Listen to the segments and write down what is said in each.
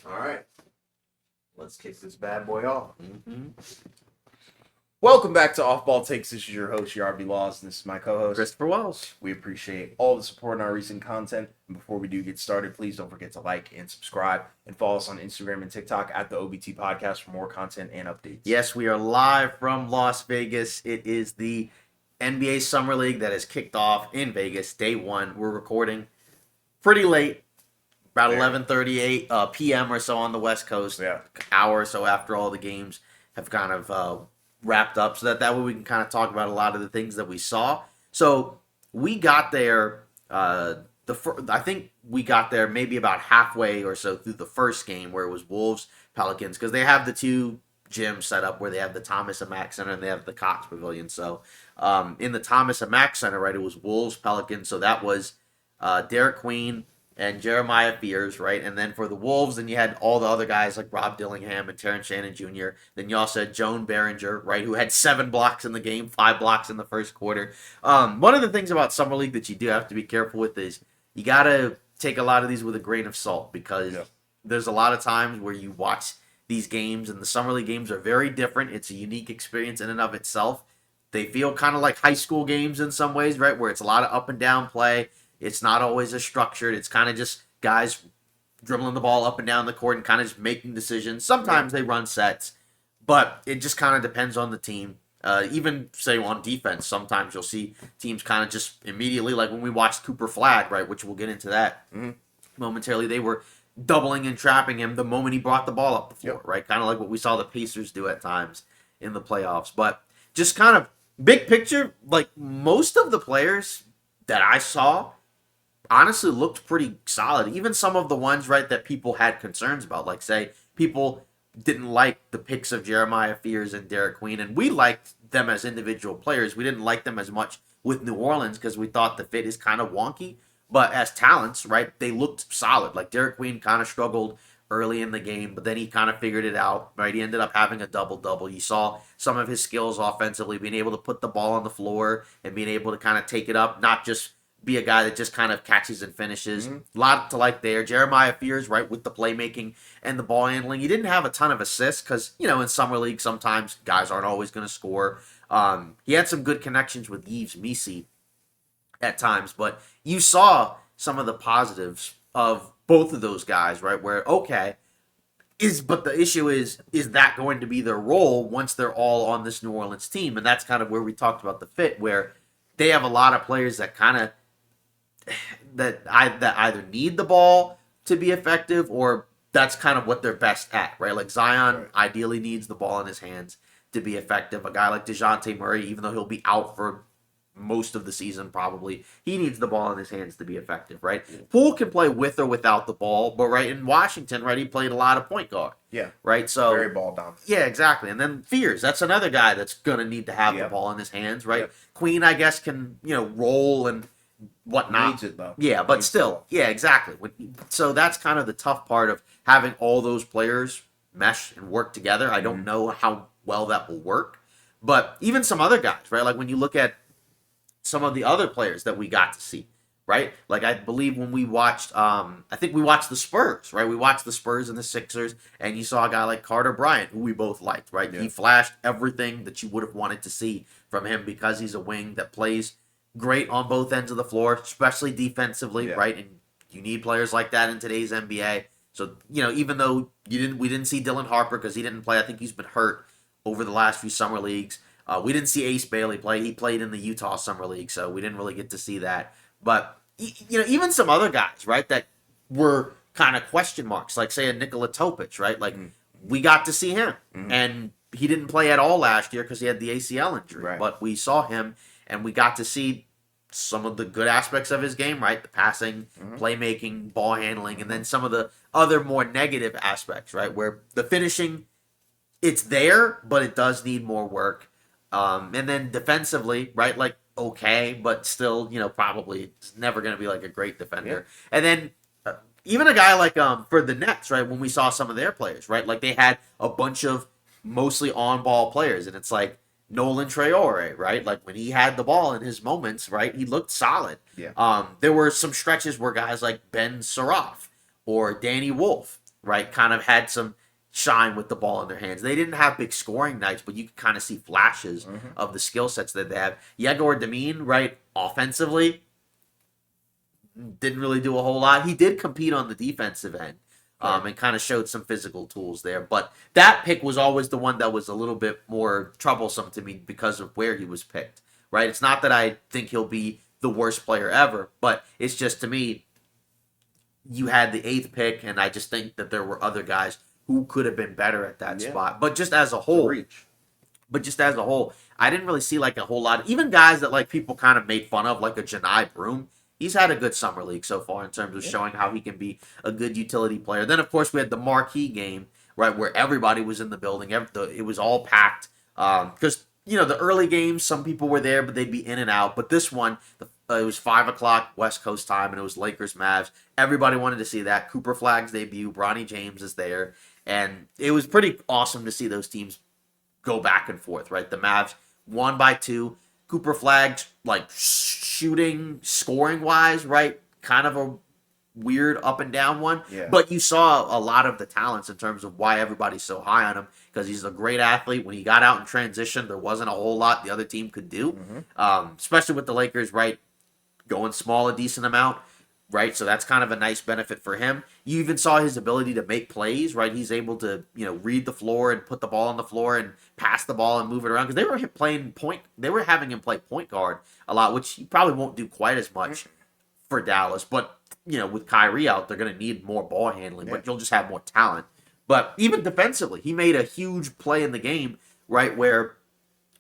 All right. Let's kick this bad boy off. Mm-hmm. Welcome back to Off Ball Takes. This is your host, Yarby Laws, and this is my co-host, Christopher Wells. We appreciate all the support in our recent content. And before we do get started, please don't forget to like and subscribe and follow us on Instagram and TikTok at the OBT Podcast for more content and updates. Yes, we are live from Las Vegas. It is the NBA Summer League that has kicked off in Vegas, day one. We're recording pretty late, about 11:38 p.m. or so on the West Coast. Yeah. Hour or so after all the games have kind of wrapped up, so that way we can kind of talk about a lot of the things that we saw. So we got there. I think we got there maybe about halfway or so through the first game, where it was Wolves Pelicans, because they have the two gyms set up where they have the Thomas and Mack Center and they have the Cox Pavilion. So in the Thomas and Mack Center, right, it was Wolves Pelicans. So that was Derek Queen and Jeremiah Fears, right? And then for the Wolves, then you had all the other guys like Rob Dillingham and Terrence Shannon Jr. Then you also had Joan Behringer, right, who had 7 blocks in the game, 5 blocks in the first quarter. One of the things about Summer League that you do have to be careful with is you got to take a lot of these with a grain of salt, because there's a lot of times where you watch these games, and the Summer League games are very different. It's a unique experience in and of itself. They feel kind of like high school games in some ways, right, where it's a lot of up and down play. It's not always as structured. It's kind of just guys dribbling the ball up and down the court and kind of just making decisions. Sometimes they run sets, but it just kind of depends on the team. Even, say, on defense, sometimes you'll see teams kind of just immediately, like when we watched Cooper Flagg, right, which we'll get into that momentarily, they were doubling and trapping him the moment he brought the ball up the floor, right? Kind of like what we saw the Pacers do at times in the playoffs. But just kind of big picture, like most of the players that I saw honestly looked pretty solid. Even some of the ones, right, that people had concerns about, like, say, people didn't like the picks of Jeremiah Fears and Derek Queen, and we liked them as individual players. We didn't like them as much with New Orleans because we thought the fit is kind of wonky. But as talents, right, they looked solid. Like Derek Queen kind of struggled early in the game, but then he kind of figured it out, right? He ended up having a double-double. You saw some of his skills offensively, being able to put the ball on the floor and being able to kind of take it up, not just be a guy that just kind of catches and finishes. A lot to like there. Jeremiah Fears, right, with the playmaking and the ball handling. He didn't have a ton of assists because, you know, in Summer League, sometimes guys aren't always going to score. He had some good connections with Yves Missi at times, but you saw some of the positives of both of those guys, right, where, okay, but the issue is that going to be their role once they're all on this New Orleans team? And that's kind of where we talked about the fit, where they have a lot of players that kind of that either need the ball to be effective, or that's kind of what they're best at, right? Like Zion ideally needs the ball in his hands to be effective. A guy like DeJounte Murray, even though he'll be out for most of the season probably, he needs the ball in his hands to be effective, right? Poole can play with or without the ball, but right in Washington, right, he played a lot of point guard. Yeah. Right? So very ball dominant. Yeah, exactly. And then Fears, that's another guy that's going to need to have the ball in his hands, right? Queen, I guess, can, you know, roll and whatnot. Needs it, though. Yeah, but still. Yeah, exactly. So that's kind of the tough part of having all those players mesh and work together. I don't know how well that will work. But even some other guys, right? Like when you look at some of the other players that we got to see, right? Like I believe when we watched, I think we watched the Spurs, right? We watched the Spurs and the Sixers, and you saw a guy like Carter Bryant, who we both liked, right? Yeah. He flashed everything that you would have wanted to see from him because he's a wing that plays great on both ends of the floor, especially defensively, right? And you need players like that in today's NBA. So, you know, even though we didn't see Dylan Harper because he didn't play, I think he's been hurt over the last few summer leagues. We didn't see Ace Bailey play. He played in the Utah Summer League, so we didn't really get to see that. But, you know, even some other guys, right, that were kind of question marks, like, say, a Nikola Topic, right? Like, we got to see him. And he didn't play at all last year because he had the ACL injury. Right. But we saw him, and we got to see some of the good aspects of his game, right? The passing, playmaking, ball handling, and then some of the other more negative aspects, right? Where the finishing, it's there, but it does need more work. And then defensively, right, like, okay, but still, you know, probably it's never going to be like a great defender. Yeah. And then even a guy like for the Nets, right, when we saw some of their players, right, like they had a bunch of mostly on-ball players, and it's like Nolan Traore, right, like when he had the ball in his moments, right, he looked solid. Yeah. There were some stretches where guys like Ben Saraf or Danny Wolf, right, kind of had some shine with the ball in their hands. They didn't have big scoring nights, but you could kind of see flashes of the skill sets that they have. Yegor Demin, right, offensively, didn't really do a whole lot. He did compete on the defensive end. And kind of showed some physical tools there. But that pick was always the one that was a little bit more troublesome to me because of where he was picked, right? It's not that I think he'll be the worst player ever, but it's just, to me, you had the 8th pick, and I just think that there were other guys who could have been better at that spot. But just as a whole, I didn't really see like a whole lot. Even guys that like people kind of made fun of, like a Janai Broom, he's had a good summer league so far in terms of showing how he can be a good utility player. Then, of course, we had the marquee game, right, where everybody was in the building. It was all packed. Because, the early games, some people were there, but they'd be in and out. But this one, it was 5 o'clock West Coast time, and it was Lakers-Mavs. Everybody wanted to see that. Cooper Flagg's debut. Bronny James is there. And it was pretty awesome to see those teams go back and forth, right? The Mavs won by 2. Cooper Flagg's, like, shooting, scoring-wise, right? Kind of a weird up and down one. Yeah. But you saw a lot of the talents in terms of why everybody's so high on him, because he's a great athlete. When he got out in transition, there wasn't a whole lot the other team could do, especially with the Lakers, right? Going small a decent amount, right? So that's kind of a nice benefit for him. You even saw his ability to make plays, right? He's able to, read the floor and put the ball on the floor and pass the ball and move it around, because they were having him play point guard a lot, which he probably won't do quite as much for Dallas. But, with Kyrie out, they're going to need more ball handling, but you'll just have more talent. But even defensively, he made a huge play in the game, right, where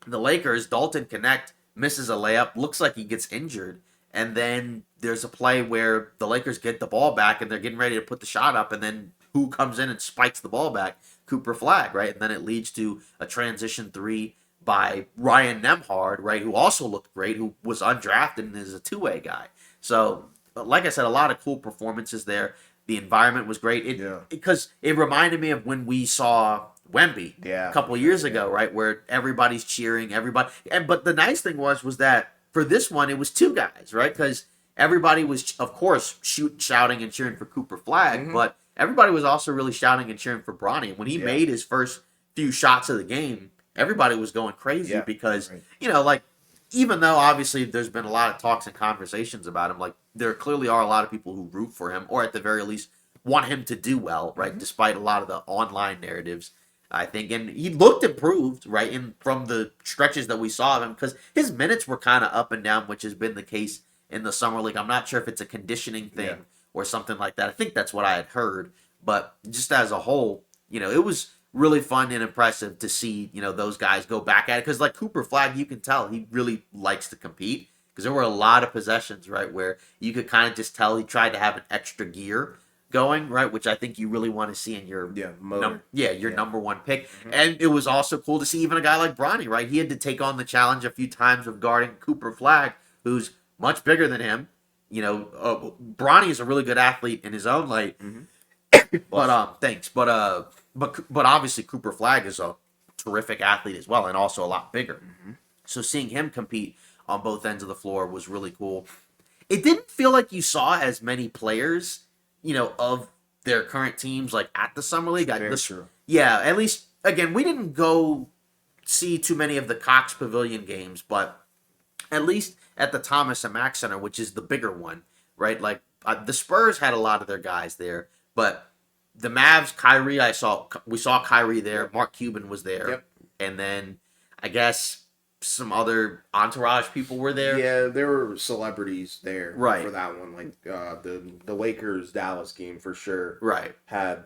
the Lakers, Dalton Connect, misses a layup, looks like he gets injured, and then there's a play where the Lakers get the ball back and they're getting ready to put the shot up, and then who comes in and spikes the ball back? Cooper Flagg, right? And then it leads to a transition 3 by Ryan Nembhard, right, who also looked great, who was undrafted and is a two-way guy. So, like I said, a lot of cool performances there. The environment was great. Because it reminded me of when we saw Wemby a couple years ago, right, where everybody's cheering, but the nice thing was that for this one, it was 2 guys, right? Because everybody was, of course, shouting and cheering for Cooper Flagg, but everybody was also really shouting and cheering for Bronny. When he made his first few shots of the game, everybody was going crazy because, even though obviously there's been a lot of talks and conversations about him, like there clearly are a lot of people who root for him, or at the very least want him to do well, right? Despite a lot of the online narratives, I think. And he looked improved, right, from the stretches that we saw of him, because his minutes were kind of up and down, which has been the case in the summer league. I'm not sure if it's a conditioning thing or something like that. I think that's what I had heard. But just as a whole, it was really fun and impressive to see, those guys go back at it. Because like Cooper Flagg, you can tell he really likes to compete, because there were a lot of possessions, right, where you could kind of just tell he tried to have an extra gear going, right, which I think you really want to see in your number 1 pick. And it was also cool to see even a guy like Bronny, right? He had to take on the challenge a few times of guarding Cooper Flagg, who's much bigger than him. Bronny is a really good athlete in his own right. But thanks. But obviously Cooper Flagg is a terrific athlete as well, and also a lot bigger. So seeing him compete on both ends of the floor was really cool. It didn't feel like you saw as many players, of their current teams, like at the summer league. Very true. Yeah, at least again, we didn't go see too many of the Cox Pavilion games, but at least at the Thomas and Mack Center, which is the bigger one, right? Like the Spurs had a lot of their guys there, but the Mavs, Kyrie, we saw Kyrie there. Mark Cuban was there, and then I guess some other entourage people were there. Yeah, there were celebrities there for that one. Like the Lakers Dallas game for sure. Right, had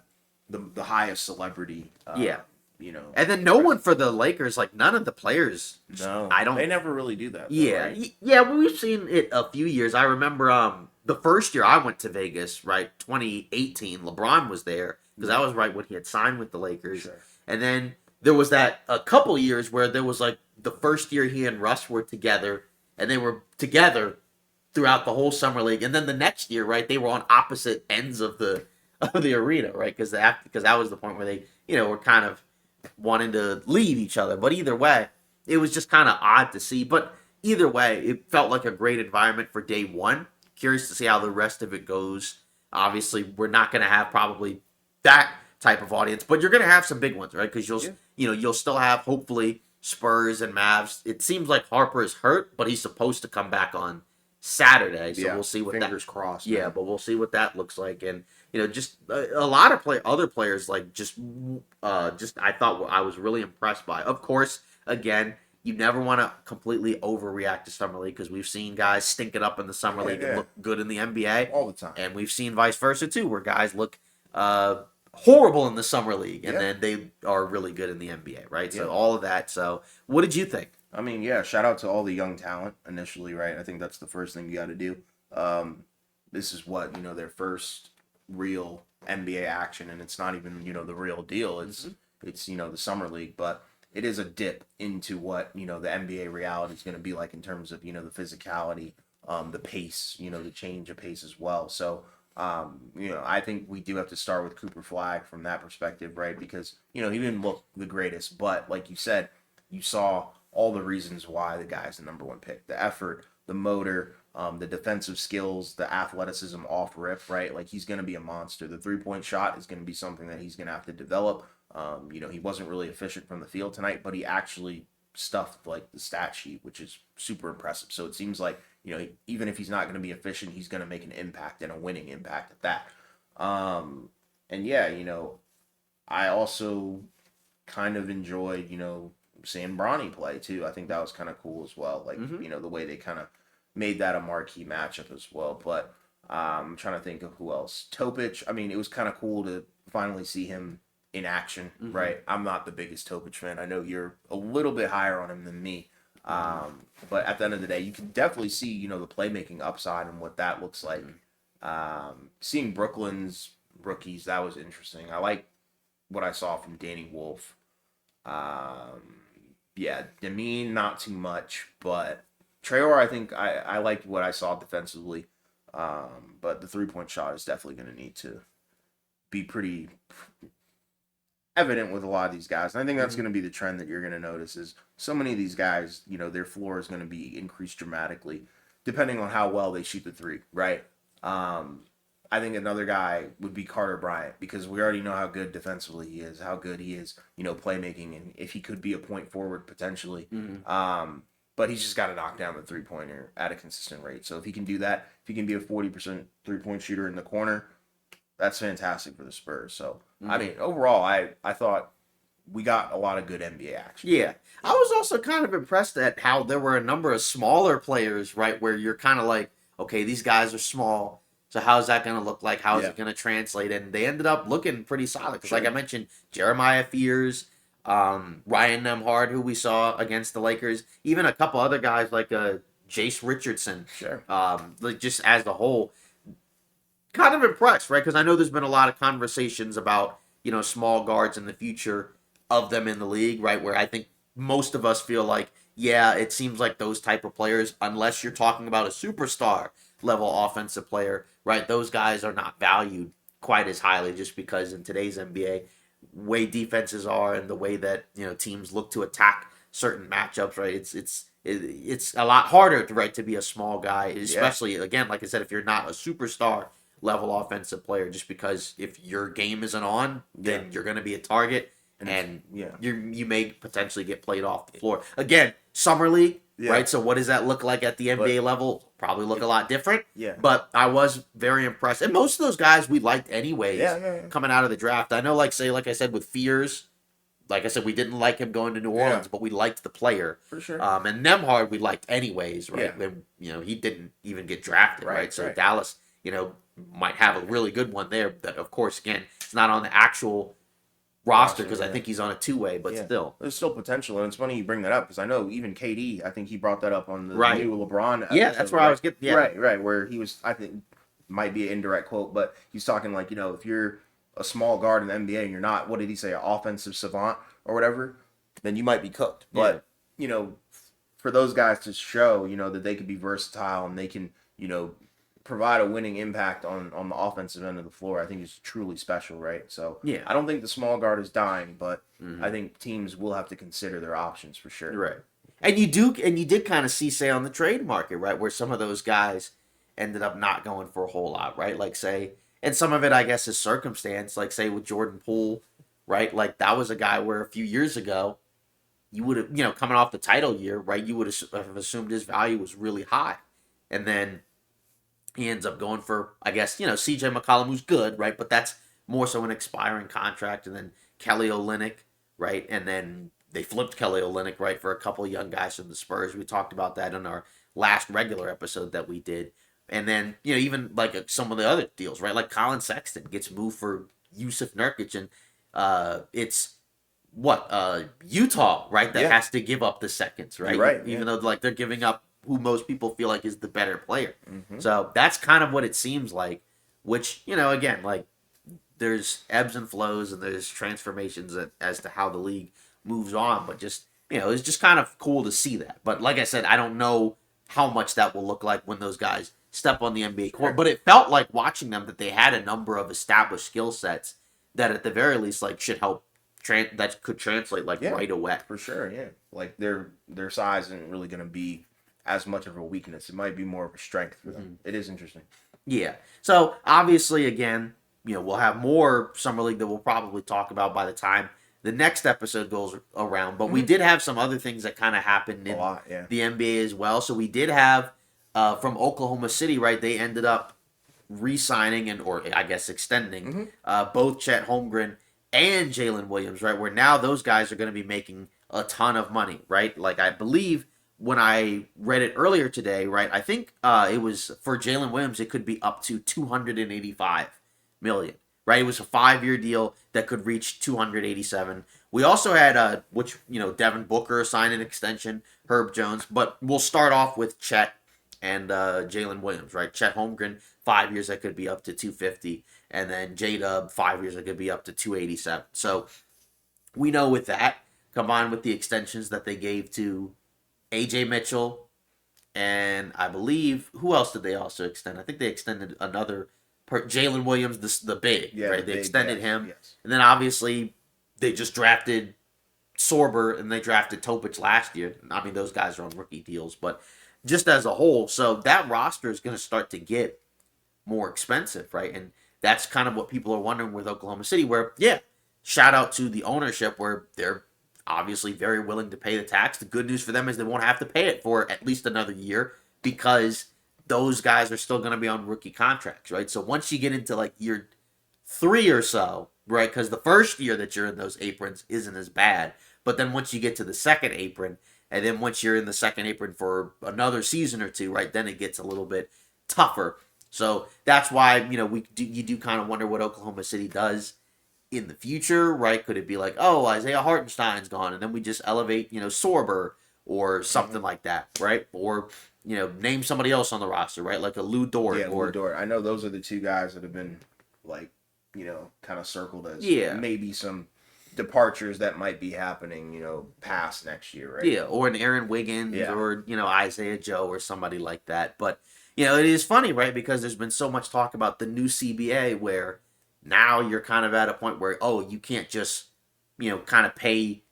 the highest celebrity. And then no one for the Lakers, like none of the players. No, they never really do that. Yeah, right? Well, we've seen it a few years. I remember the first year I went to Vegas, right, 2018. LeBron was there because that was right when he had signed with the Lakers, and then there was that a couple years where there was like the first year he and Russ were together, and they were together throughout the whole summer league, and then the next year, right, they were on opposite ends of the arena, right, because that was the point where they were kind of wanting to leave each other. But either way, it was just kind of odd to see. But either way, it felt like a great environment for day 1. Curious to see how the rest of it goes. Obviously, we're not going to have probably that type of audience, but you're going to have some big ones, right? Because Yeah. you'll still have hopefully Spurs and Mavs. It seems like Harper is hurt, but he's supposed to come back on Saturday, so we'll see what fingers crossed. Yeah, man. but we'll see what that looks like, and just a lot of other players like just I thought I was really impressed by. Of course, again, you never want to completely overreact to summer league because we've seen guys stink it up in the summer league and look good in the NBA all the time, and we've seen vice versa too, where guys look horrible in the summer league and then they are really good in the NBA, right? So all of that. So, what did you think? I mean, yeah, shout out to all the young talent initially, right? I think that's the first thing you got to do. This is what, their first real NBA action, and it's not even, the real deal. It's, the summer league, but it is a dip into what, the NBA reality is going to be like in terms of, the physicality, the pace, the change of pace as well. So, I think we do have to start with Cooper Flagg from that perspective, right? Because, he didn't look the greatest, but like you said, you saw all the reasons why the guy's the number one pick. The effort, the motor, the defensive skills, the athleticism off rip, right? Like, he's going to be a monster. The three-point shot is going to be something that he's going to have to develop. He wasn't really efficient from the field tonight, but he actually stuffed, like, the stat sheet, which is super impressive. So it seems like, even if he's not going to be efficient, he's going to make an impact and a winning impact at that. And yeah, I also kind of enjoyed, seeing Bronny play too. I think that was kind of cool as well. Like, the way they kind of made that a marquee matchup as well. But I'm trying to think of who else. Topic, I mean, it was kind of cool to finally see him in action, right? I'm not the biggest Topic fan. I know you're a little bit higher on him than me. But at the end of the day, you can definitely see, the playmaking upside and what that looks like. Seeing Brooklyn's rookies, that was interesting. I like what I saw from Danny Wolf. Yeah, Demeen, not too much, but Traore, I think I liked what I saw defensively. But the three-point shot is definitely going to need to be pretty evident with a lot of these guys. And I think that's going to be the trend that you're going to notice is so many of these guys, their floor is going to be increased dramatically depending on how well they shoot the three, right? I think another guy would be Carter Bryant because we already know how good defensively he is, how good he is, playmaking, and if he could be a point forward potentially. But he's just got to knock down the three-pointer at a consistent rate. So if he can do that, if he can be a 40% three-point shooter in the corner, that's fantastic for the Spurs. So, I mean, overall, I thought we got a lot of good NBA action. Yeah. I was also kind of impressed at how there were a number of smaller players, right, where you're kind of like, okay, these guys are small, so how's that going to look like? How is it going to translate? And they ended up looking pretty solid. Because like I mentioned, Jeremiah Fears, Ryan Nembhard, who we saw against the Lakers, even a couple other guys like Jace Richardson. Sure. Like just as a whole, kind of impressed, right? Because I know there's been a lot of conversations about, small guards in the future of them in the league, right? Where I think most of us feel like, yeah, it seems like those type of players, unless you're talking about a superstar level offensive player, right? Those guys are not valued quite as highly just because in today's NBA, way defenses are and the way that, teams look to attack certain matchups, right? It's a lot harder to be a small guy, especially again, like I said, if you're not a superstar level offensive player, just because if your game isn't on, then you're going to be a target. And you may potentially get played off the floor. Again, summer league, right? So what does that look like at the NBA level? Probably look a lot different. Yeah. But I was very impressed. And most of those guys we liked anyways coming out of the draft. I know, like I said, with Fears, like I said, we didn't like him going to New Orleans, but we liked the player. For sure. And Nembhard we liked anyways, right? When, he didn't even get drafted, right? So Dallas, might have a really good one there. That, of course, again, it's not on the actual roster because I think he's on a two-way, but still. There's still potential, and it's funny you bring that up because I know even KD, I think he brought that up on the new LeBron episode. Yeah, that's where I was getting. Yeah. Right, where he was, I think, might be an indirect quote, but he's talking like, if you're a small guard in the NBA and you're not, what did he say, an offensive savant or whatever, then you might be cooked. But, for those guys to show, that they could be versatile and they can, provide a winning impact on the offensive end of the floor, I think is truly special, right? So I don't think the small guard is dying, but I think teams will have to consider their options for sure. Right. And you did kind of see, say, on the trade market, right, where some of those guys ended up not going for a whole lot, right? Like, say, And some of it, I guess, is circumstance. Like, say, with Jordan Poole, right? Like, that was a guy where a few years ago, you would have, coming off the title year, right? You would have assumed his value was really high. And then he ends up going for, I guess, CJ McCollum, who's good, right? But that's more so an expiring contract. And then Kelly Olynyk, right? And then they flipped Kelly Olynyk, right, for a couple of young guys from the Spurs. We talked about that in our last regular episode that we did. And then, even like some of the other deals, right? Like Colin Sexton gets moved for Yusuf Nurkic, and it's Utah, right? That has to give up the seconds, right? You're right. Even though like they're giving up who most people feel like is the better player. Mm-hmm. So that's kind of what it seems like, which, again, like there's ebbs and flows and there's transformations as to how the league moves on, but just, it's just kind of cool to see that. But like I said, I don't know how much that will look like when those guys step on the NBA court, but it felt like watching them that they had a number of established skill sets that at the very least like should help that could translate right away. For sure, yeah. Like their size isn't really going to be as much of a weakness. It might be more of a strength for them. Mm-hmm. It is interesting. Yeah. So obviously, again, we'll have more Summer League that we'll probably talk about by the time the next episode goes around. But we did have some other things that kind of happened in the NBA as well. So we did have from Oklahoma City, right? They ended up re-signing or I guess extending both Chet Holmgren and Jalen Williams, right? Where now those guys are going to be making a ton of money, right? Like I believe when I read it earlier today, right? I think it was for Jalen Williams, it could be up to $285 million, right? It was a 5-year deal that could reach 287. We also had Devin Booker signed an extension, Herb Jones, but we'll start off with Chet and Jalen Williams, right? Chet Holmgren, 5 years that could be up to 250, and then J-Dub, 5 years that could be up to 287. So we know with that, combined with the extensions that they gave to AJ Mitchell, and I believe, who else did they also extend? I think they extended another, Jalen Williams, the big, right? They extended him. Yes. And then obviously they just drafted Sorber and they drafted Topic last year. I mean, those guys are on rookie deals, but just as a whole, so that roster is going to start to get more expensive, right? And that's kind of what people are wondering with Oklahoma City, where, shout out to the ownership where they're obviously very willing to pay the tax. The good news for them is they won't have to pay it for at least another year because those guys are still going to be on rookie contracts, right? So once you get into like year 3 or so, right, because the first year that you're in those aprons isn't as bad, but then once you get to the second apron, and then once you're in the second apron for another season or two, right, then it gets a little bit tougher. So that's why, you do kind of wonder what Oklahoma City does in the future, right? Could it be like, oh, Isaiah Hartenstein's gone, and then we just elevate, Sorber or something like that, right? Or, name somebody else on the roster, right? Like a Lou Dort. Yeah, Lou Dort. I know those are the two guys that have been, like, kind of circled as maybe some departures that might be happening, past next year, right? Yeah, or an Aaron Wiggins or, Isaiah Joe or somebody like that. But, it is funny, right? Because there's been so much talk about the new CBA where now you're kind of at a point where, you can't just, kind of pay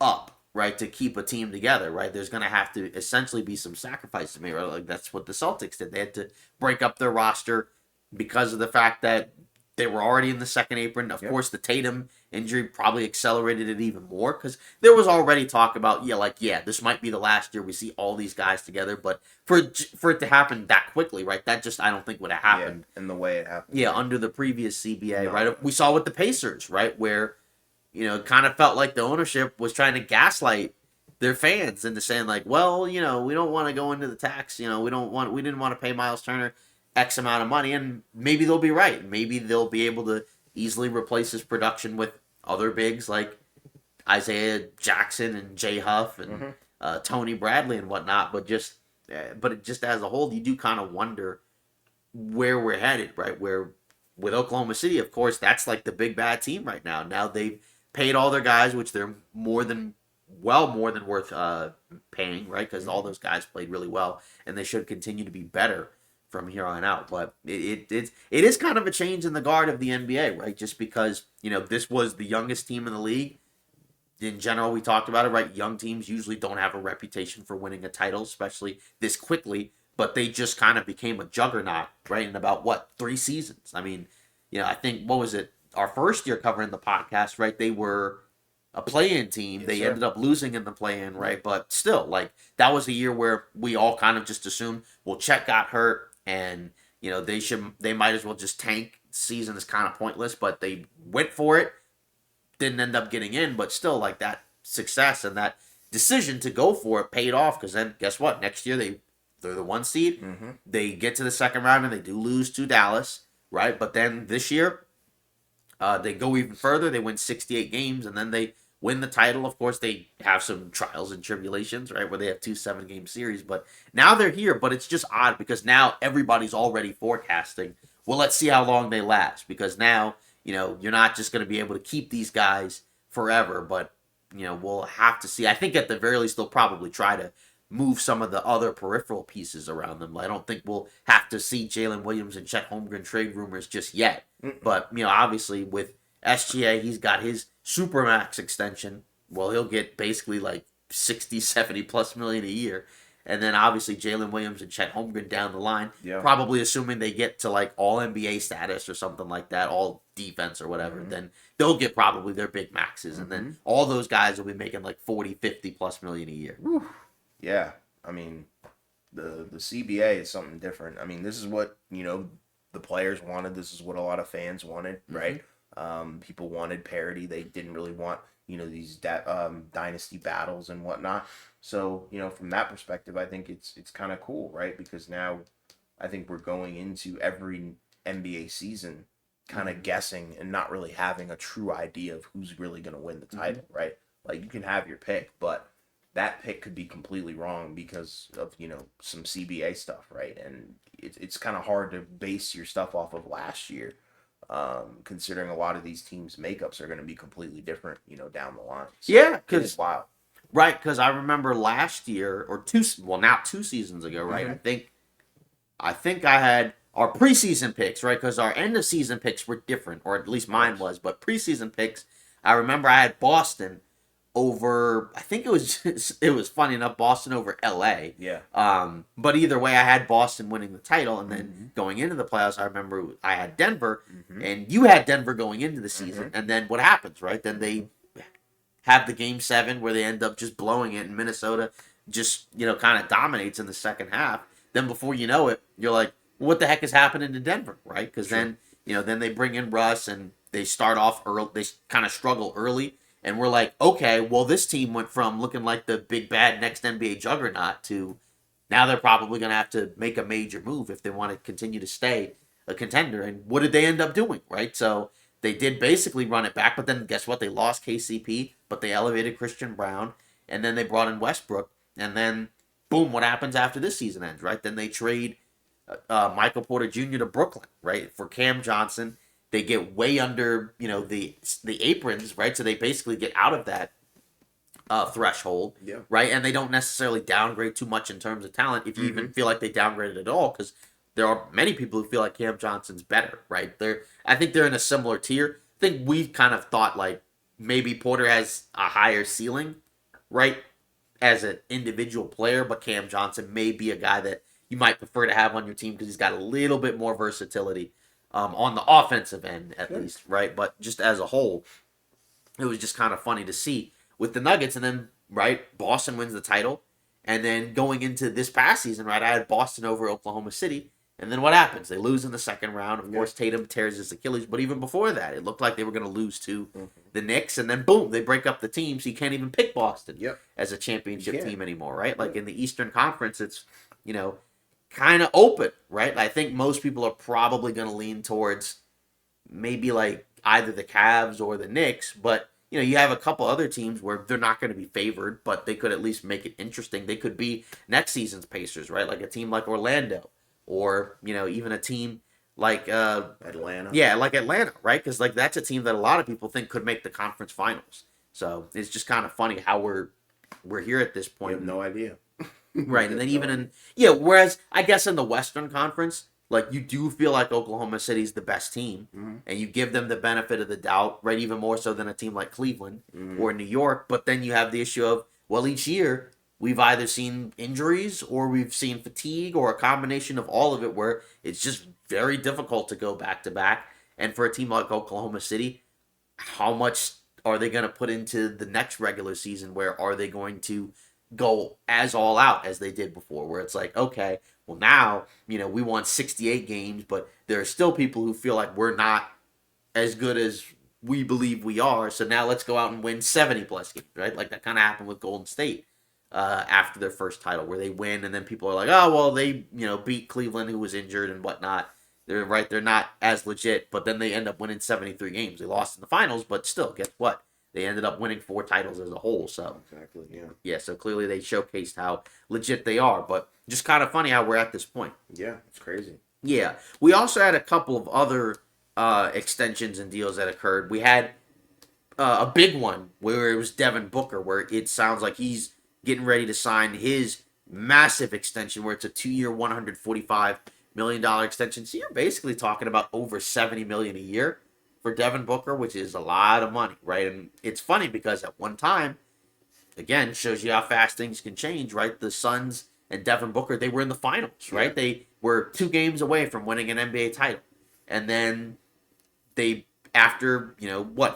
up, right, to keep a team together, right? There's going to have to essentially be some sacrifice to me, right? Like that's what the Celtics did. They had to break up their roster because of the fact that they were already in the second apron. Of course, the Tatum injury probably accelerated it even more because there was already talk about, this might be the last year we see all these guys together. But for it to happen that quickly, right, that just I don't think would have happened. Yeah, in the way it happened. Yeah, under the previous CBA, right? We saw with the Pacers, right, where, it kind of felt like the ownership was trying to gaslight their fans into saying like, well, we don't want to go into the tax. We didn't want to pay Miles Turner X amount of money, and maybe they'll be right. Maybe they'll be able to easily replace his production with other bigs like Isaiah Jackson and Jay Huff and Tony Bradley and whatnot. But just as a whole, you do kind of wonder where we're headed, right? Where with Oklahoma City, of course, that's like the big bad team right now. Now they've paid all their guys, which they're more than worth paying, right? Because all those guys played really well, and they should continue to be better from here on out. But it is kind of a change in the guard of the NBA, right? Just because, this was the youngest team in the league. In general, we talked about it, right? Young teams usually don't have a reputation for winning a title, especially this quickly, but they just kind of became a juggernaut, right? In about, 3 seasons? I mean, I think, what was it? Our first year covering the podcast, right? They were a play-in team. Yes, They sir. ended up losing in the play-in, right? But still, like, that was a year where we all kind of just assumed, well, Chet got hurt, and they might as well just tank. Season is kind of pointless, but they went for it. Didn't end up getting in, but still, like, that success and that decision to go for it paid off, because then guess what? Next year they're the 1 seed. Mm-hmm. They get to the second round and they do lose to Dallas, right? But then this year, they go even further. They win 68 games, and then they win the title. Of course, they have some trials and tribulations, right, where they have 2 7-game series. But now they're here. But it's just odd because now everybody's already forecasting, well, let's see how long they last. Because now, you're not just going to be able to keep these guys forever. But, we'll have to see. I think at the very least, they'll probably try to move some of the other peripheral pieces around them. I don't think we'll have to see Jalen Williams and Chet Holmgren trade rumors just yet. But, obviously with SGA, he's got his Supermax extension. Well, he'll get basically like 60, 70 plus million a year. And then obviously Jalen Williams and Chet Holmgren down the line, probably assuming they get to like all NBA status or something like that, all defense or whatever, then they'll get probably their big maxes. And then all those guys will be making like 40, 50 plus million a year. Whew. Yeah, I mean, the CBA is something different. I mean, this is what the players wanted. This is what a lot of fans wanted, right? People wanted parity. They didn't really want these dynasty battles and whatnot. So from that perspective, I think it's kind of cool, right? Because now I think we're going into every NBA season kind of guessing and not really having a true idea of who's really going to win the title, right? Like, you can have your pick, but that pick could be completely wrong because of some CBA stuff, right? And it's kind of hard to base your stuff off of last year, considering a lot of these teams' makeups are going to be completely different, down the line. So Yeah, it's wild. Right, because I remember last year or now 2 seasons ago, right? I think I had our preseason picks, right? Because our end of season picks were different, or at least mine was. But preseason picks, I remember I had Boston over. I think it was funny enough, Boston over LA. Yeah. But either way, I had Boston winning the title, and then going into the playoffs, I remember I had Denver, and you had Denver going into the season, and then what happens, right? Then they have the game 7 where they end up just blowing it, and Minnesota just kind of dominates in the second half. Then before you know it, you're like, what the heck is happening to Denver, right? Because then they bring in Russ and they start off early. They kind of struggle early, and we're like, okay, well, this team went from looking like the big bad next NBA juggernaut to now they're probably going to have to make a major move if they want to continue to stay a contender. And what did they end up doing, right? So they did basically run it back, but then guess what? They lost KCP, but they elevated Christian Brown, and then they brought in Westbrook, and then boom, what happens after this season ends, right? Then they trade Michael Porter Jr. to Brooklyn, right, for Cam Johnson. They get way under, the aprons, right? So they basically get out of that threshold, right? And they don't necessarily downgrade too much in terms of talent, if you even feel like they downgraded at all, because there are many people who feel like Cam Johnson's better, right? I think they're in a similar tier. I think we kind of thought like maybe Porter has a higher ceiling, right, as an individual player, but Cam Johnson may be a guy that you might prefer to have on your team because he's got a little bit more versatility on the offensive end, at least, right? But just as a whole, it was just kind of funny to see with the Nuggets, and then, right, Boston wins the title, and then going into this past season, right, I had Boston over Oklahoma City, and then what happens? They lose in the second round. Of course, Tatum tears his Achilles, but even before that, it looked like they were going to lose to the Knicks, and then boom, they break up the team, so you can't even pick Boston as a championship team anymore, right? Like in the Eastern Conference, it's, kind of open, right? I think most people are probably going to lean towards maybe like either the Cavs or the Knicks, but you have a couple other teams where they're not going to be favored, but they could at least make it interesting. They could be next season's Pacers, right? Like a team like Orlando, or even a team like Atlanta. Yeah, like Atlanta, right? Because like that's a team that a lot of people think could make the conference finals. So it's just kind of funny how we're here at this point. We have no idea. Right, and then even whereas I guess in the Western Conference, like you do feel like Oklahoma City's the best team, and you give them the benefit of the doubt, right? Even more so than a team like Cleveland or New York. But then you have the issue of, well, each year we've either seen injuries or we've seen fatigue or a combination of all of it, where it's just very difficult to go back to back. And for a team like Oklahoma City, how much are they going to put into the next regular season? Where are they going to go as all out as they did before? Where it's like, okay, well now, we won 68 games, but there are still people who feel like we're not as good as we believe we are. So now let's go out and win 70 plus games, right? Like that kind of happened with Golden State after their first title, where they win, and then people are like, oh, well, they beat Cleveland, who was injured and whatnot. They're right, they're not as legit, but then they end up winning 73 games. They lost in the finals, but still, guess what? They ended up winning 4 titles as a whole. So Exactly. Yeah. yeah, so clearly they showcased how legit they are. But just kind of funny how we're at this point. Yeah, it's crazy. Yeah, we also had a couple of other extensions and deals that occurred. We had a big one where it was Devin Booker, where it sounds like he's getting ready to sign his massive extension, where it's a 2-year, $145 million extension. So you're basically talking about over $70 million a year for Devin Booker, which is a lot of money, right? And it's funny because at one time, again, shows you how fast things can change, right? The Suns and Devin Booker, they were in the finals, right? Yeah. They were 2 games away from winning an NBA title. And then they, after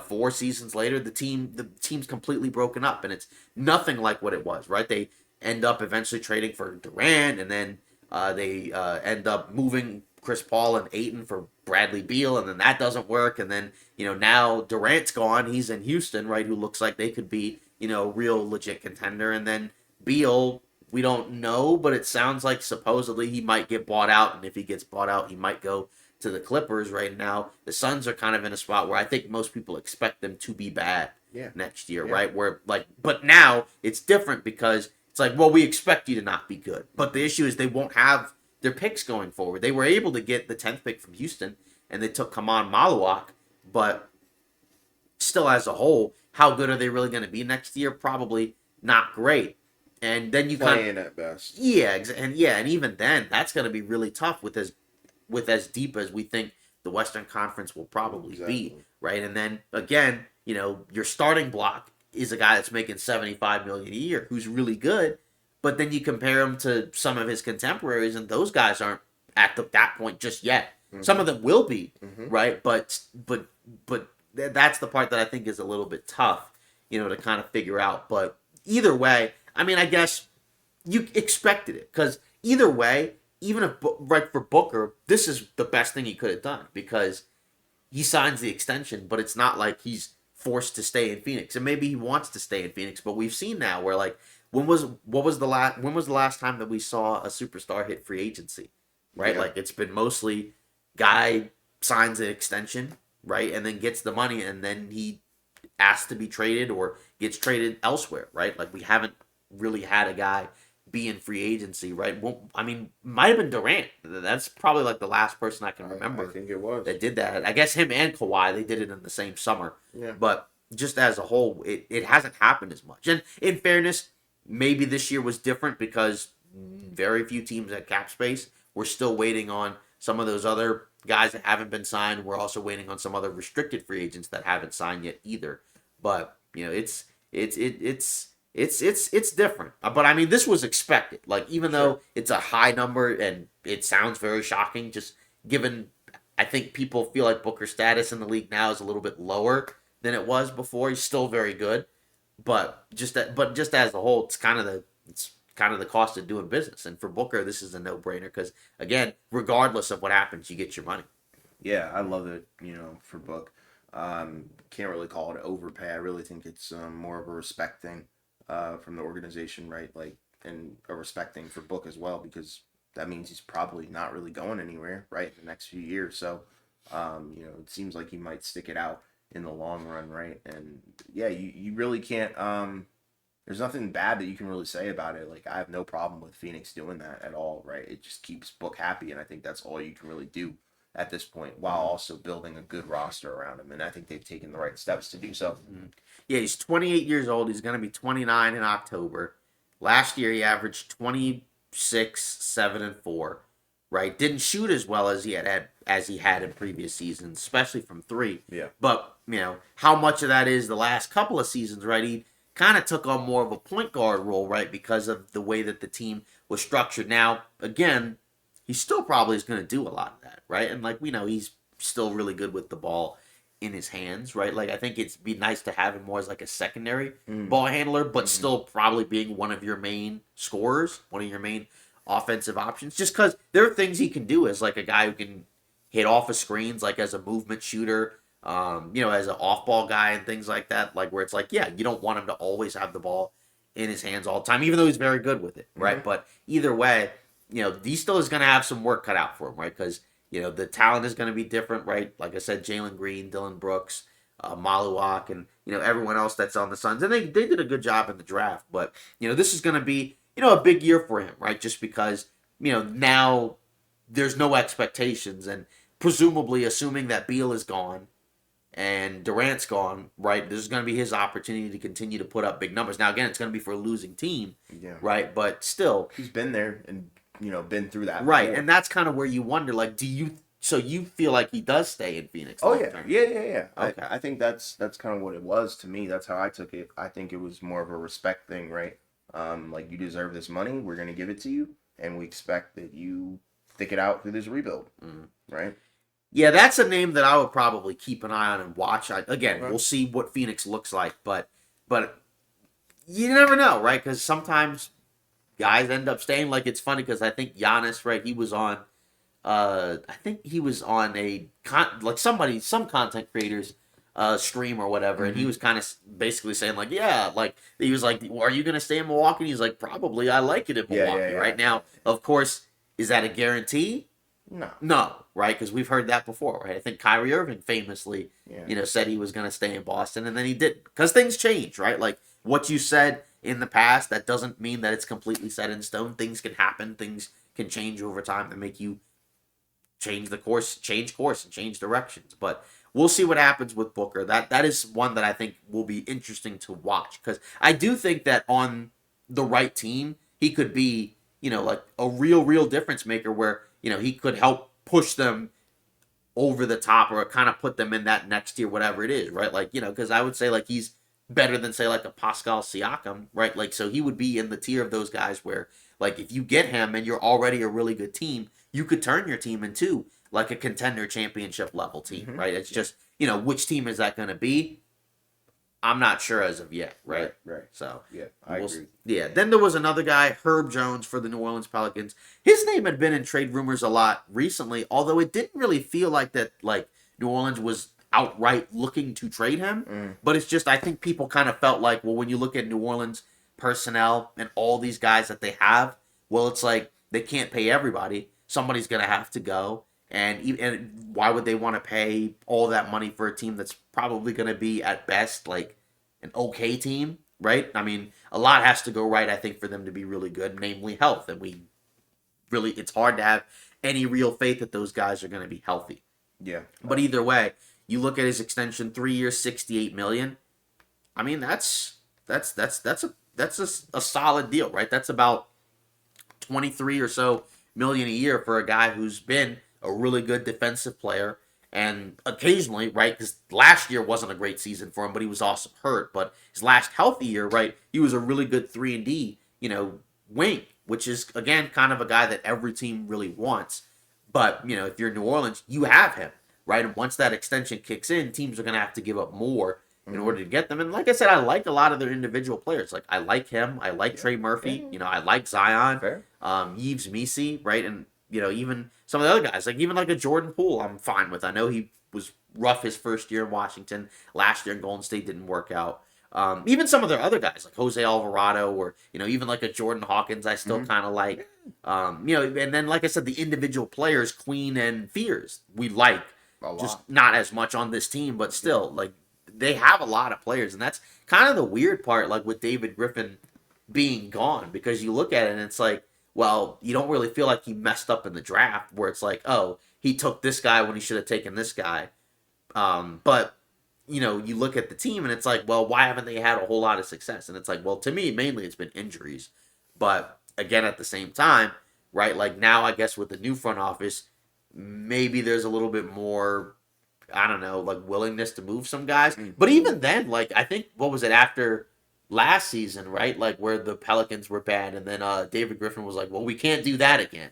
4 seasons later, the team's completely broken up, and it's nothing like what it was, right? They end up eventually trading for Durant, and then they end up moving Chris Paul and Ayton for Bradley Beal, and then that doesn't work, and then now Durant's gone, he's in Houston, right? Who looks like they could be real legit contender, and then Beal, we don't know, but it sounds like supposedly he might get bought out, and if he gets bought out, he might go to the Clippers. Right now, the Suns are kind of in a spot where I think most people expect them to be bad next year, right? Where but now it's different because it's like, well, we expect you to not be good, but the issue is they won't have their picks going forward. They were able to get the 10th pick from Houston, and they took Kaman Maluak, but still, as a whole, how good are they really going to be next year? Probably not great. And then you playing at best. Yeah, and even then, that's going to be really tough with as deep as we think the Western Conference will probably be, right? And then again, your starting block is a guy that's making $75 million a year, who's really good, but then you compare him to some of his contemporaries, and those guys aren't at that point just yet. Mm-hmm. Some of them will be, right? But that's the part that I think is a little bit tough, to kind of figure out. But either way, I mean, I guess you expected it, because either way, even if, right, for Booker, this is the best thing he could have done, because he signs the extension, but it's not like he's forced to stay in Phoenix. And maybe he wants to stay in Phoenix, but we've seen now where, like, when was the last time that we saw a superstar hit free agency, right? Yeah. Like, it's been mostly guy signs an extension, right, and then gets the money, and then he asks to be traded or gets traded elsewhere, right? Like, we haven't really had a guy be in free agency, right? Well, I mean, might have been Durant. That's probably like the last person I can remember. I think it was that did that. I guess him and Kawhi, they did it in the same summer. Yeah. But just as a whole, it hasn't happened as much. And in fairness, maybe this year was different because very few teams had cap space. We're still waiting on some of those other guys that haven't been signed. We're also waiting on some other restricted free agents that haven't signed yet either. But it's different. But I mean, this was expected. Like, even though it's a high number and it sounds very shocking, just given, I think people feel like Booker's status in the league now is a little bit lower than it was before. He's still very good, but just as a whole, it's kind of the cost of doing business. And for Booker, this is a no-brainer because, again, regardless of what happens, you get your money. Yeah, I love it. For Book, can't really call it overpay. I really think it's more of a respect thing. From the organization, right? Like, and a respect thing for Book as well, because that means he's probably not really going anywhere, right, in the next few years. So, it seems like he might stick it out in the long run, right? And yeah, you really can't. There's nothing bad that you can really say about it. Like, I have no problem with Phoenix doing that at all, right? It just keeps Book happy, and I think that's all you can really do at this point, while also building a good roster around him. And I think they've taken the right steps to do so. Yeah, he's 28 years old. He's going to be 29 in October. Last year, he averaged 26, 7, and 4. Right, didn't shoot as well as he had in previous seasons, especially from 3. Yeah. But how much of that is the last couple of seasons, right? He kind of took on more of a point guard role, right, because of the way that the team was structured. Now, again, he still probably is going to do a lot of that, right? And like we know, he's still really good with the ball in his hands, right? Like I think it'd be nice to have him more as like a secondary ball handler, but still probably being one of your main scorers, one of your main offensive options. Just because there are things he can do as like a guy who can hit off of screens, like as a movement shooter, as an off-ball guy and things like that. Like where it's like, yeah, you don't want him to always have the ball in his hands all the time, even though he's very good with it, right? But either way, he still is going to have some work cut out for him, right? Because the talent is going to be different, right? Like I said, Jalen Green, Dylan Brooks, Maluak, and everyone else that's on the Suns, and they did a good job in the draft. But this is going to be a big year for him, right? Just because now there's no expectations, and presumably assuming that Beal is gone and Durant's gone, right? This is going to be his opportunity to continue to put up big numbers. Now again, it's going to be for a losing team, right? But still, he's been there and been through that, right? before. And that's kind of where you wonder, like, so you feel like he does stay in Phoenix? Oh yeah. Okay. I think that's kind of what it was to me. That's how I took it. I think it was more of a respect thing, right? Like, you deserve this money. We're gonna give it to you, and we expect that you stick it out through this rebuild, right? Yeah, that's a name that I would probably keep an eye on and watch. We'll see what Phoenix looks like, but you never know, right? Because sometimes guys end up staying. Like, it's funny because I think Giannis, right? He was on, I think he was on some content creators stream or whatever, and he was kind of basically saying like, yeah, like he was like, are you gonna stay in Milwaukee? And he's like, probably. I like it in Milwaukee right now. Of course, is that a guarantee? No, right? Because we've heard that before, right? I think Kyrie Irving famously, said he was going to stay in Boston, and then he didn't. Because things change, right? Like, what you said in the past, that doesn't mean that it's completely set in stone. Things can happen. Things can change over time to make you change course, and change directions. But we'll see what happens with Booker. That is one that I think will be interesting to watch. Because I do think that on the right team, he could be, like a real difference maker where, he could help push them over the top or kind of put them in that next tier, whatever it is, right? Like, because I would say, like, he's better than, say, like a Pascal Siakam, right? Like, so he would be in the tier of those guys where, like, if you get him and you're already a really good team, you could turn your team into, like, a contender championship level team, right? It's just, which team is that going to be? I'm not sure as of yet, right? Right. So yeah, I agree. Yeah. Then there was another guy, Herb Jones for the New Orleans Pelicans. His name had been in trade rumors a lot recently, although it didn't really feel like that. Like New Orleans was outright looking to trade him, but it's just I think people kind of felt like, well, when you look at New Orleans personnel and all these guys that they have, well, it's like they can't pay everybody. Somebody's gonna have to go. And why would they want to pay all that money for a team that's probably going to be at best like an okay team, right? I mean, a lot has to go right, I think, for them to be really good, namely health. And it's hard to have any real faith that those guys are going to be healthy. Yeah. But either way, you look at his extension, 3 years, $68 million. I mean, that's a solid deal, right? That's about 23 or so million a year for a guy who's been a really good defensive player, and occasionally, right, because last year wasn't a great season for him, but he was also hurt. But his last healthy year, right, he was a really good 3-and-D, wing, which is, again, kind of a guy that every team really wants. But, if you're New Orleans, you have him, right? And once that extension kicks in, teams are going to have to give up more in order to get them. And like I said, I like a lot of their individual players. Like, I like him. I like Trey Murphy. I like Zion. Yves Missi, right? And, even some of the other guys, like even like a Jordan Poole, I'm fine with. I know he was rough his first year in Washington. Last year in Golden State didn't work out. Even some of their other guys, like Jose Alvarado or, even like a Jordan Hawkins, I still kind of like. And then, like I said, the individual players, Queen and Fears, we like. Just not as much on this team, but still, like, they have a lot of players. And that's kind of the weird part, like, with David Griffin being gone. Because you look at it and it's like, well, you don't really feel like he messed up in the draft where it's like, oh, he took this guy when he should have taken this guy. But, you look at the team and it's like, well, why haven't they had a whole lot of success? And it's like, well, to me, mainly it's been injuries. But, again, at the same time, right, like now I guess with the new front office, maybe there's a little bit more, I don't know, like willingness to move some guys. But even then, like, I think, what was it, after last season, right? Like where the Pelicans were bad, and then David Griffin was like, "Well, we can't do that again,"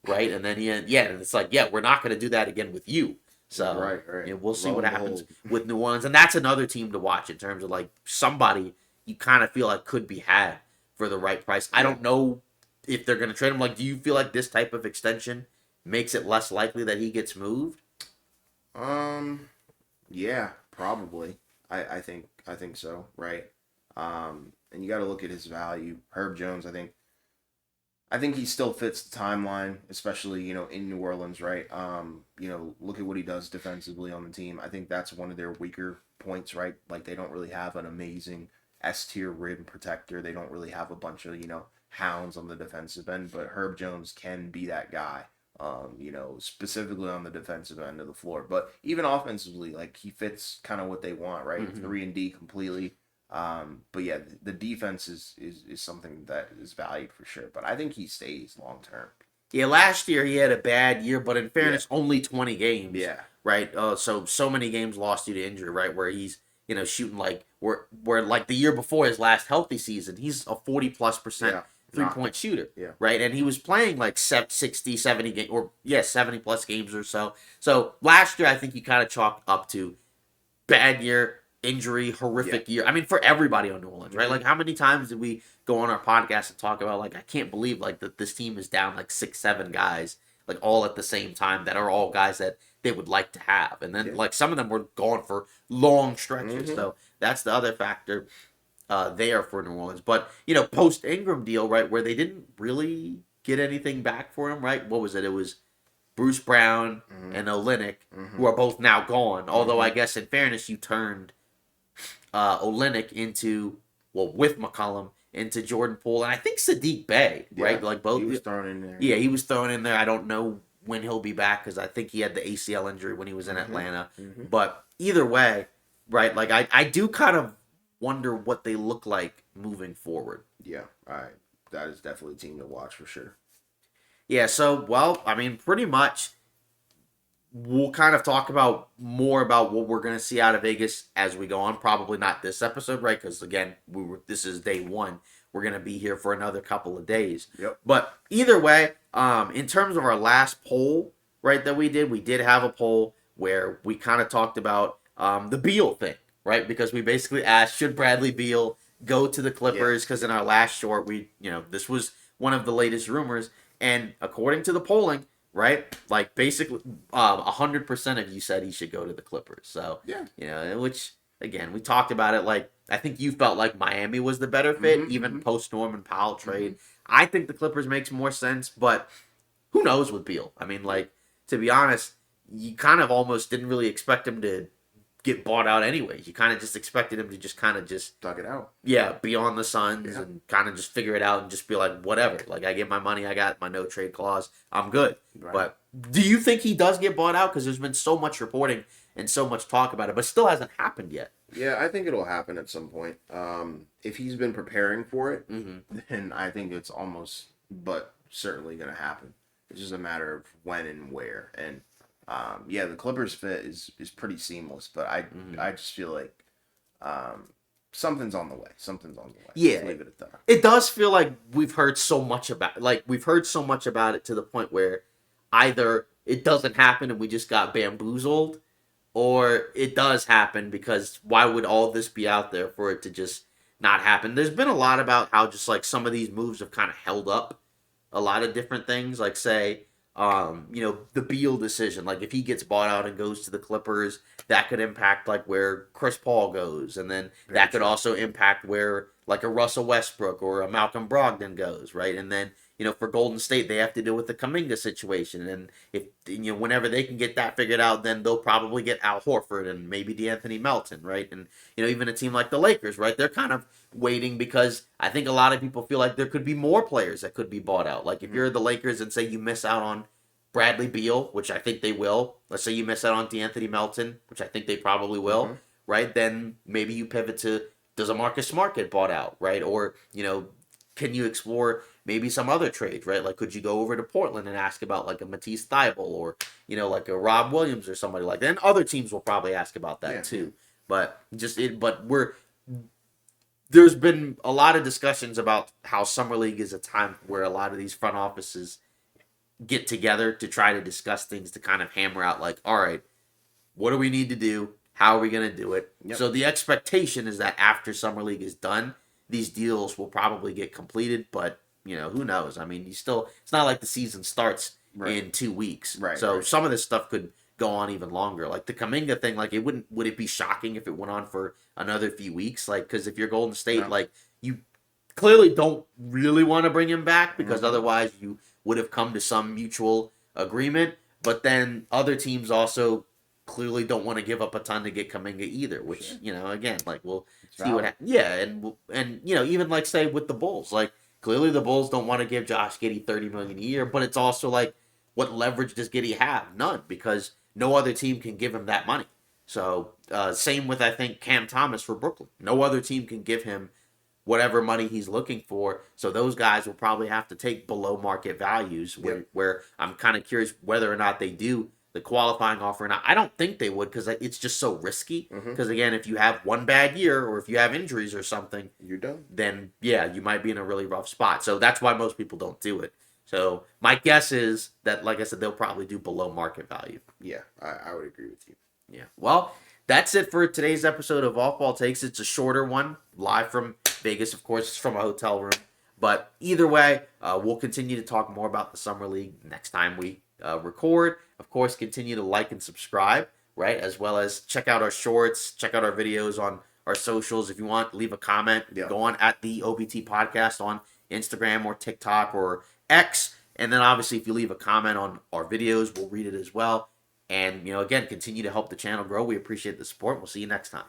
right? And then and it's like, "Yeah, we're not going to do that again with you." So right. you know, we'll see Lo what and happens behold. with New Orleans, and that's another team to watch in terms of like somebody you kind of feel like could be had for the right price. I Yeah. don't know if they're going to trade him. Like, do you feel like this type of extension makes it less likely that he gets moved? Yeah, probably. I think so, right? And you got to look at his value. Herb Jones, I think he still fits the timeline, especially in New Orleans, right? Look at what he does defensively on the team. I think that's one of their weaker points, right? Like they don't really have an amazing S tier rim protector. They don't really have a bunch of hounds on the defensive end, but Herb Jones can be that guy. Specifically on the defensive end of the floor, but even offensively, like he fits kind of what they want, right? Mhm. 3-and-D completely. But yeah, the defense is something that is valued for sure. But I think he stays long term. Yeah, last year he had a bad year, but in Yeah, fairness, only 20 games, yeah, right? So many games lost due to injury, right? Where he's shooting like where like the year before his last healthy season, he's a 40+% yeah. 3-point shooter, Yeah, right? And he was playing like 60, 70 games, or 70 plus games or so. So last year, I think you kind of chalked up to bad year, injury, yeah. horrific year. I mean, for everybody on New Orleans, right? Mhm. Like, how many times did we go on our podcast and talk about like, I can't believe like that this team is down like 6, 7 guys, like all at the same time that are all guys that they would like to have, and then Yeah. like some of them were gone for long stretches. Mhm. So that's the other factor there for New Orleans. But post Ingram deal, right, where they didn't really get anything back for him, right? What was it? It was Bruce Brown Mhm. and Olynyk, who Mhm. are both now gone. Although I Mhm. guess in fairness, you turned Olynyk into with McCollum into Jordan Poole, and I think Sadiq Bey, Yeah. right? Like both. He was thrown in there. Yeah, he was thrown in there. I don't know when he'll be back because I think he had the ACL injury when he was in Mhm. Atlanta. Mhm. But either way, right? Like I do kind of wonder what they look like moving forward. Yeah. All right. That is definitely a team to watch for sure. Yeah, so well, I mean, pretty much we'll kind of talk about more about what we're going to see out of Vegas as we go on. Probably not this episode, right? Because again, this is day one. We're going to be here for another couple of days. Yep. But either way, in terms of our last poll, right, that we did have a poll where we kind of talked about the Beal thing, right? Because we basically asked, should Bradley Beal go to the Clippers? Because in our last short, this was one of the latest rumors, and according to the polling, right? Like basically, 100% of you said he should go to the Clippers. So Yeah. which again we talked about it. Like I think you felt like Miami was the better fit, Mhm. even Mhm. post Norman Powell trade. Mhm. I think the Clippers makes more sense, but who knows with Beal? I mean, like to be honest, you kind of almost didn't really expect him to get bought out anyway. You kind of just expected him to just kind of just Dug it out. be on the Suns Yeah. and kind of just figure it out and just be like, whatever. Like, I get my money, I got my no trade clause, I'm good. Right. But do you think he does get bought out? Because there's been so much reporting and so much talk about it, but it still hasn't happened yet. Yeah, I think it'll happen at some point. If he's been preparing for it, Mm-hmm. then I think it's almost, but certainly going to happen. It's just a matter of when and where. And yeah, the Clippers fit is pretty seamless, but I just feel like something's on the way. Something's on the way. Yeah. Let's leave it at that. It does feel like we've heard so much about it to the point where either it doesn't happen and we just got bamboozled, or it does happen because why would all this be out there for it to just not happen? There's been a lot about how just like some of these moves have kind of held up a lot of different things, like say the Beal decision, like if he gets bought out and goes to the Clippers, that could impact like where Chris Paul goes, and then Very that could true. also impact where like a Russell Westbrook or a Malcolm Brogdon goes, right? And then for Golden State, they have to deal with the Kuminga situation, and if whenever they can get that figured out, then they'll probably get Al Horford and maybe DeAnthony Melton, right? And even a team like the Lakers, right? They're kind of waiting because I think a lot of people feel like there could be more players that could be bought out. Like if you're the Lakers and say you miss out on Bradley Beal, which I think they will. Let's say you miss out on DeAnthony Melton, which I think they probably will, Mhm. right? Then maybe you pivot to, does a Marcus Smart get bought out, right? Or, can you explore maybe some other trades, right? Like, could you go over to Portland and ask about like a Matisse Thybulle or, like a Rob Williams or somebody like that? And other teams will probably ask about that Yeah. too. But there's been a lot of discussions about how Summer League is a time where a lot of these front offices get together to try to discuss things to kind of hammer out like, all right, what do we need to do? How are we going to do it? Yep. So the expectation is that after Summer League is done, these deals will probably get completed, but who knows? I mean, it's not like the season starts in 2 weeks. Right. So right. some of this stuff could go on even longer. Like the Kuminga thing, like would it be shocking if it went on for another few weeks? Like, because if you're Golden State, No. like you clearly don't really want to bring him back because Mhm. otherwise you would have come to some mutual agreement. But then other teams also clearly don't want to give up a ton to get Kuminga either, which again, like we'll It's see what valid. happens. Yeah, and even like say with the Bulls, like clearly the Bulls don't want to give Josh Giddey $30 million a year, but it's also like what leverage does Giddey have? None, because no other team can give him that money. So same with I think Cam Thomas for Brooklyn. No other team can give him whatever money he's looking for. So those guys will probably have to take below market values. Where I'm kind of curious whether or not they do the qualifying offer. And I don't think they would because it's just so risky. Because again, if you have one bad year or if you have injuries or something, You're done. then yeah, you might be in a really rough spot. So that's why most people don't do it. So my guess is that, like I said, they'll probably do below market value. Yeah, I would agree with you. Yeah. Well, that's it for today's episode of Off Ball Takes. It's a shorter one, live from Vegas. Of course, it's from a hotel room. But either way, we'll continue to talk more about the Summer League next time we record. Of course, continue to like and subscribe, right? As well as check out our shorts, check out our videos on our socials. If you want, leave a comment. Yeah. Go on at the OBT Podcast on Instagram or TikTok or X. And then obviously, if you leave a comment on our videos, we'll read it as well. And, again, continue to help the channel grow. We appreciate the support. We'll see you next time.